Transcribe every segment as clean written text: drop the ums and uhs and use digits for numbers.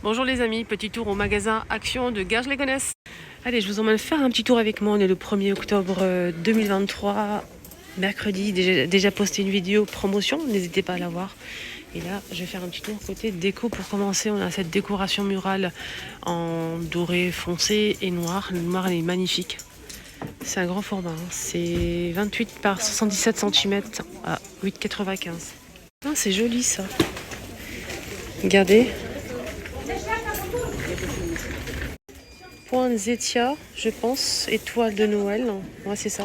Bonjour les amis, petit tour au magasin Action de Garges-les-Gonesse. Allez, je vous emmène faire un petit tour avec moi. On est le 1er octobre 2023, mercredi. Déjà posté une vidéo promotion, n'hésitez pas à la voir. Et là, je vais faire un petit tour côté déco pour commencer. On a cette décoration murale en doré foncé et noir. Le noir, elle est magnifique. C'est un grand format, hein. C'est 28 par 77 cm à 8,95. Ah, c'est joli ça. Regardez. Poinsettia, je pense, étoile de Noël. Ouais, c'est ça.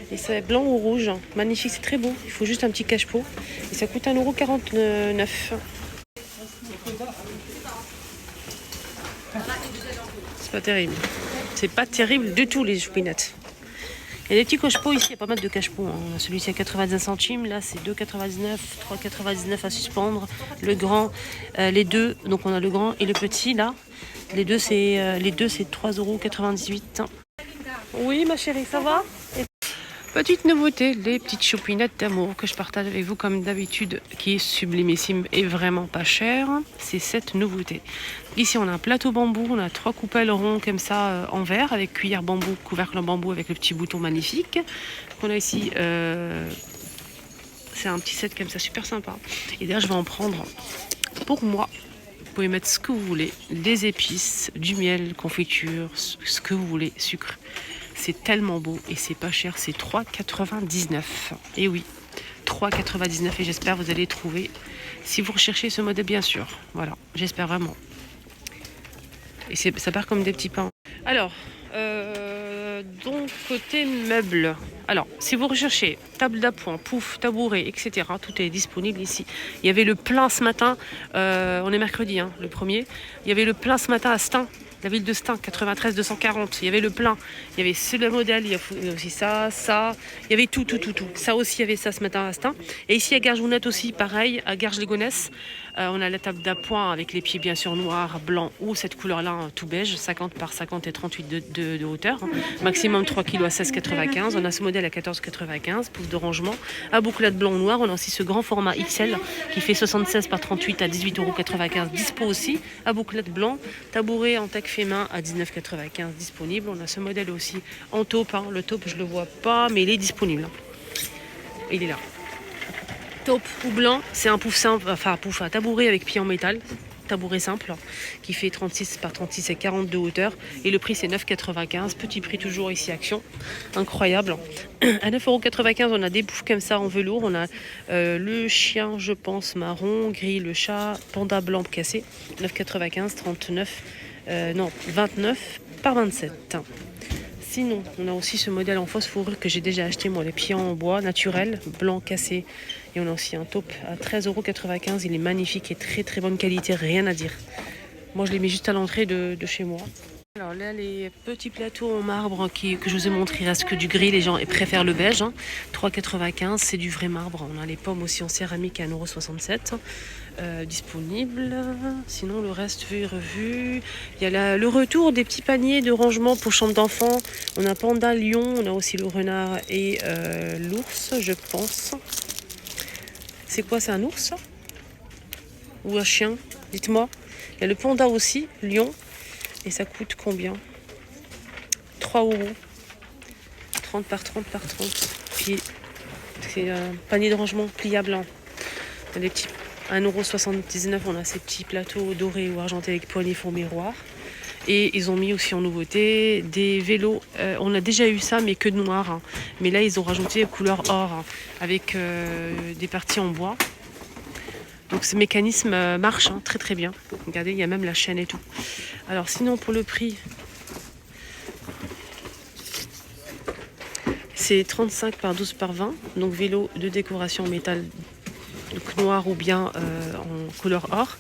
Et c'est blanc ou rouge. Magnifique, c'est très beau. Il faut juste un petit cache-pot. Et ça coûte 1,49 €. C'est pas terrible. C'est pas terrible du tout, les choupinettes. Il y a des petits cache-pots ici, il y a pas mal de cache-pots, hein. Celui-ci à 95 centimes, là c'est 2,99, 3,99 à suspendre. Le grand, les deux, donc on a le grand et le petit là. Les deux c'est 3,98 €. Oui ma chérie, ça va? Petite nouveauté, les petites choupinettes d'amour que je partage avec vous comme d'habitude, qui est sublimissime et vraiment pas cher. C'est cette nouveauté. Ici on a un plateau bambou, on a 3 coupelles ronds comme ça en verre avec cuillère bambou, couvercle en bambou avec le petit bouton magnifique. On a ici, c'est un petit set comme ça super sympa. Et d'ailleurs je vais en prendre pour moi. Vous pouvez mettre ce que vous voulez, des épices, du miel, confiture, ce que vous voulez, sucre. C'est tellement beau et c'est pas cher, c'est 3,99 €. Et oui, 3,99 € et j'espère vous allez trouver si vous recherchez ce modèle bien sûr. Voilà, j'espère vraiment. Et ça part comme des petits pains. Alors, donc côté meubles. Alors, si vous recherchez table d'appoint, pouf, tabouret, etc., tout est disponible ici. Il y avait le plein ce matin, on est mercredi, hein, le 1er. Il y avait le plein ce matin à Stein. La ville de Stein, 93 240. Il y avait le plein. Il y avait ce modèle. Il y a aussi ça. Il y avait tout. Ça aussi, il y avait ça ce matin à Stein. Et ici à Garges-Gonesse aussi, pareil, à Garges-les-Gonesse. On a la table d'appoint avec les pieds bien sûr noirs, blancs ou cette couleur-là, hein, tout beige, 50 par 50 et 38 de hauteur. Hein. Maximum 3 kg à 16,95. On a ce modèle à 14,95. Pouf de rangement. À bouclette blanc ou noir. On a aussi ce grand format XL qui fait 76 par 38 à 18,95 €. Dispo aussi. À bouclette blanc. Tabouret en tech fait main à 19,95 € disponible. On a ce modèle aussi en taupe. Hein. Le taupe, je le vois pas, mais il est disponible. Il est là. Taupe ou blanc, c'est un pouf simple, enfin un tabouret avec pied en métal, tabouret simple, qui fait 36 par 36 et 40 de hauteur. Et le prix c'est 9,95 €, petit prix toujours ici Action, incroyable. À 9,95 €, on a des poufs comme ça en velours, on a le chien, je pense, marron, gris, le chat, panda blanc cassé, 9,95 €, 29 par 27. Sinon, on a aussi ce modèle en fausse fourrure que j'ai déjà acheté, moi, les pieds en bois naturel, blanc cassé. Et on a aussi un taupe à 13,95 €. Il est magnifique et très très bonne qualité, rien à dire. Moi, je l'ai mis juste à l'entrée de chez moi. Alors là, les petits plateaux en marbre que je vous ai montré, il reste que du gris, les gens préfèrent le beige. Hein. 3,95 €, c'est du vrai marbre. On a les pommes aussi en céramique à 1,67 €. Disponible. Sinon, le reste vu et revu. Il y a le retour des petits paniers de rangement pour chambre d'enfants. On a panda, lion, on a aussi le renard et l'ours, je pense. C'est quoi, c'est un ours ou un chien? Dites-moi. Il y a le panda aussi, lion. Et ça coûte combien? 3 €. 30 par 30 par 30. Puis c'est un panier de rangement pliable. Hein. Les petits 1,79 €. On a ces petits plateaux dorés ou argentés avec poignées fond miroir. Et ils ont mis aussi en nouveauté des vélos. On a déjà eu ça, mais que de noir. Hein. Mais là, ils ont rajouté couleur or, hein, avec des parties en bois. Donc ce mécanisme marche, hein, très très bien. Regardez, il y a même la chaîne et tout. Alors sinon pour le prix, c'est 35 par 12 par 20. Donc vélo de décoration en métal donc noir ou bien en couleur or.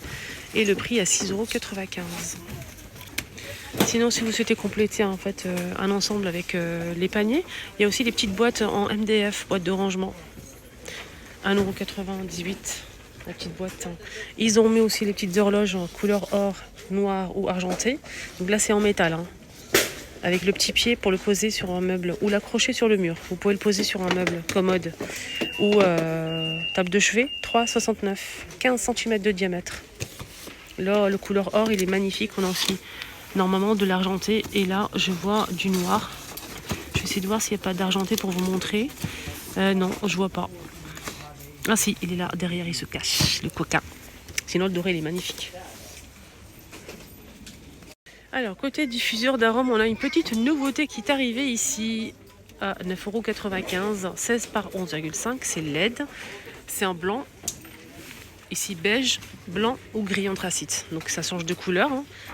Et le prix à 6,95 €. Sinon si vous souhaitez compléter en fait un ensemble avec les paniers, il y a aussi des petites boîtes en MDF, boîte de rangement. 1,98 €. La petite boîte. Ils ont mis aussi les petites horloges en couleur or, noir ou argenté. Donc là c'est en métal, hein, avec le petit pied pour le poser sur un meuble ou l'accrocher sur le mur. Vous pouvez le poser sur un meuble commode ou table de chevet. 3,69 €, 15 cm de diamètre. Là, le couleur or, il est magnifique. On a aussi normalement de l'argenté. Et là, je vois du noir. Je vais essayer de voir s'il n'y a pas d'argenté pour vous montrer. Non, je vois pas. Ah si, il est là, derrière, il se cache, le coquin. Sinon, le doré, il est magnifique. Alors, côté diffuseur d'arômes, on a une petite nouveauté qui est arrivée ici à 9,95 €, 16 par 11,5. C'est LED. C'est en blanc. Ici, beige, blanc ou gris anthracite. Donc, ça change de couleur.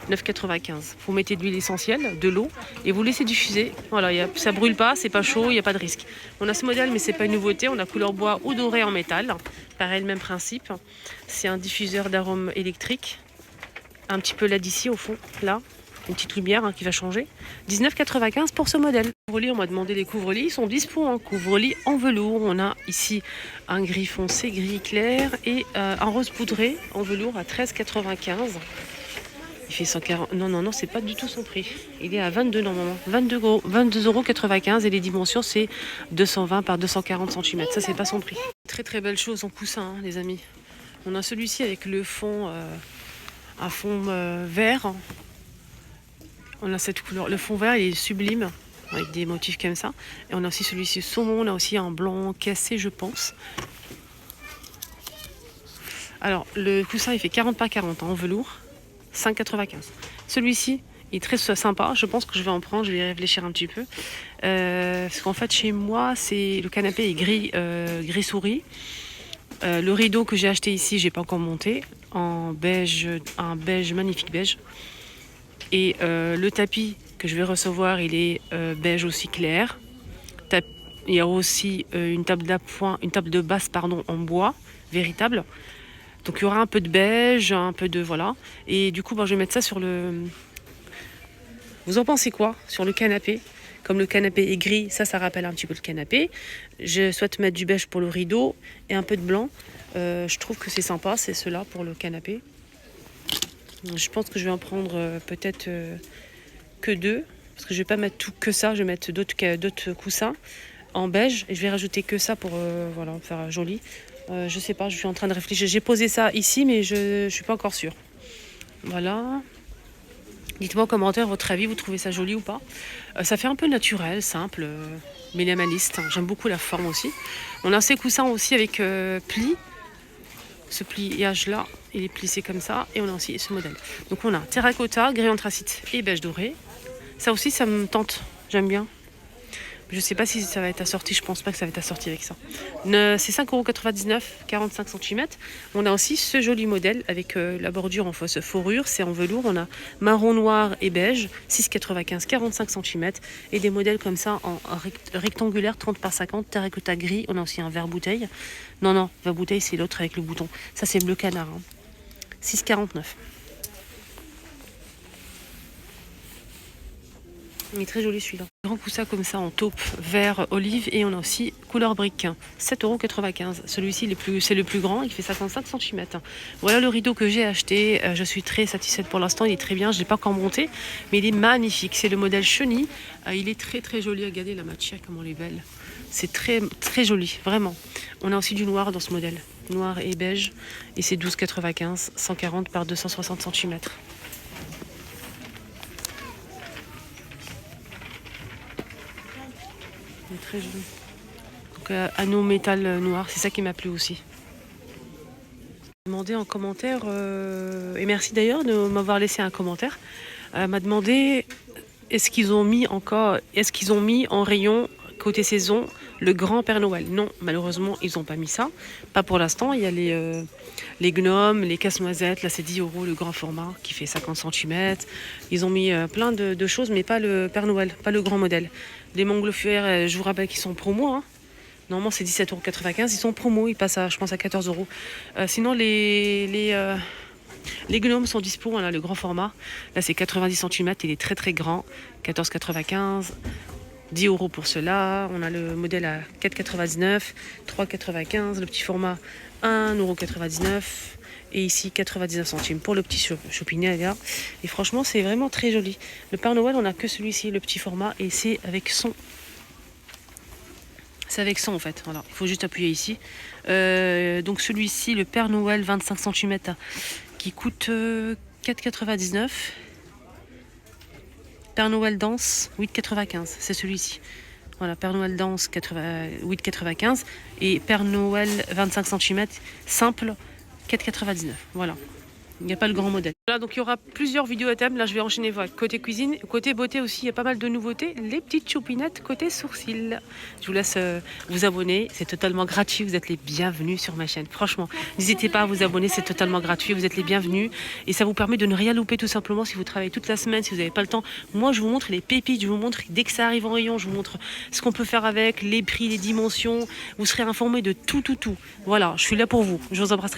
9,95 €. Vous mettez de l'huile essentielle, de l'eau et vous laissez diffuser. Voilà, ça brûle pas, c'est pas chaud, il n'y a pas de risque. On a ce modèle, mais c'est pas une nouveauté. On a couleur bois ou doré en métal. Pareil, le même principe. C'est un diffuseur d'arômes électrique. Un petit peu là d'ici, au fond, là. Une petite lumière qui va changer. 19,95 € pour ce modèle. On m'a demandé les couvre-lits. Ils sont dispo en couvre-lit en velours. On a ici un gris foncé, gris clair et un rose poudré en velours à 13,95 €. Il fait 140. Non, c'est pas du tout son prix. Il est à 22 normalement. 22,95 € et les dimensions c'est 220 par 240 cm. Ça c'est pas son prix. Très très belle chose en coussin, les amis. On a celui-ci avec le fond, un fond vert. On a cette couleur. Le fond vert il est sublime avec des motifs comme ça. Et on a aussi celui-ci saumon. On a aussi un blanc cassé, je pense. Alors le coussin il fait 40 par 40 en velours. 5,95 €. Celui-ci il est très sympa. Je pense que je vais en prendre. Je vais y réfléchir un petit peu. Parce qu'en fait, chez moi, le canapé est gris souris. Le rideau que j'ai acheté ici, j'ai pas encore monté. En beige, un beige, magnifique beige. Et le tapis que je vais recevoir, il est beige aussi clair. Il y a aussi une table d'appoint, une table de base, pardon, en bois, véritable. Donc il y aura un peu de beige, un peu de voilà. Et du coup, je vais mettre ça sur le... Vous en pensez quoi sur le canapé? Comme le canapé est gris, ça rappelle un petit peu le canapé. Je souhaite mettre du beige pour le rideau et un peu de blanc. Je trouve que c'est sympa, c'est cela pour le canapé. Je pense que je vais en prendre peut-être que 2. Parce que je vais pas mettre tout que ça, je vais mettre d'autres coussins en beige. Et je vais rajouter que ça pour voilà, faire joli. Je sais pas, je suis en train de réfléchir. J'ai posé ça ici, mais je suis pas encore sûre. Voilà. Dites-moi en commentaire votre avis, vous trouvez ça joli ou pas. Ça fait un peu naturel, simple, minimaliste. J'aime beaucoup la forme aussi. On a ces coussins aussi avec pli. Ce pliage là, il est plissé comme ça. Et on a aussi ce modèle. Donc on a terracotta, gris anthracite et beige doré. Ça aussi, ça me tente. J'aime bien. Je sais pas si ça va être assorti, je pense pas que ça va être assorti avec ça. C'est 5,99 €, 45 cm. On a aussi ce joli modèle avec la bordure en fausse fourrure, c'est en velours. On a marron noir et beige, 6,95 €, 45 cm. Et des modèles comme ça en rectangulaire, 30 par 50, terracotta gris. On a aussi un vert bouteille. Non, vert bouteille, c'est l'autre avec le bouton. Ça, c'est bleu canard. 6,49 €. Il est très joli celui-là. Grand coussin comme ça en taupe, vert, olive et on a aussi couleur brique. 7,95 €. Celui-ci c'est le plus grand, il fait 55 cm. Voilà le rideau que j'ai acheté. Je suis très satisfaite pour l'instant, il est très bien. Je ne l'ai pas encore monté, mais il est magnifique. C'est le modèle chenille. Il est très très joli. Regardez la matière, comment elle est belle. C'est très très joli, vraiment. On a aussi du noir dans ce modèle. Noir et beige. Et c'est 12,95 €, 140 par 260 cm. Très joli. Donc anneau métal noir, c'est ça qui m'a plu aussi. Demandé en commentaire, et merci d'ailleurs de m'avoir laissé un commentaire, m'a demandé est-ce qu'ils ont mis en rayon côté saison le grand Père Noël. Non, malheureusement ils n'ont pas mis ça, pas pour l'instant. Il y a les gnomes, les casse-noisettes, là c'est 10 € le grand format qui fait 50 cm. Ils ont mis plein de choses, mais pas le Père Noël, pas le grand modèle. Les montgolfières, je vous rappelle qu'ils sont promo. Normalement c'est 17,95 €, ils sont promo, ils passent je pense à 14 €. Sinon les gnomes sont dispo, on a le grand format. Là c'est 90 cm, il est très très grand, 14,95 €. 10 € pour cela. On a le modèle à 4,99 €, 3,95 €, le petit format 1,99 € et ici 99 centimes pour le petit chopinet là. Et franchement c'est vraiment très joli. Le Père Noël on a que celui-ci, le petit format, et c'est avec son. C'est avec son en fait, voilà. Il faut juste appuyer ici. Donc celui-ci, le Père Noël 25 cm à qui coûte 4,99 €. Père Noël Danse, 8,95 €. C'est celui-ci. Voilà, Père Noël Danse, 8,95 € et Père Noël 25 cm, simple, 4,99 €. Voilà. Il n'y a pas le grand modèle. Voilà, donc il y aura plusieurs vidéos à thème. Là, je vais enchaîner voilà, côté cuisine. Côté beauté aussi, il y a pas mal de nouveautés. Les petites choupinettes côté sourcils. Je vous laisse vous abonner. C'est totalement gratuit. Vous êtes les bienvenus sur ma chaîne. Franchement, n'hésitez pas à vous abonner. C'est totalement gratuit. Vous êtes les bienvenus. Et ça vous permet de ne rien louper tout simplement si vous travaillez toute la semaine, si vous n'avez pas le temps. Moi, je vous montre les pépites. Je vous montre dès que ça arrive en rayon. Je vous montre ce qu'on peut faire avec, les prix, les dimensions. Vous serez informés de tout. Voilà, je suis là pour vous. Je vous embrasserai.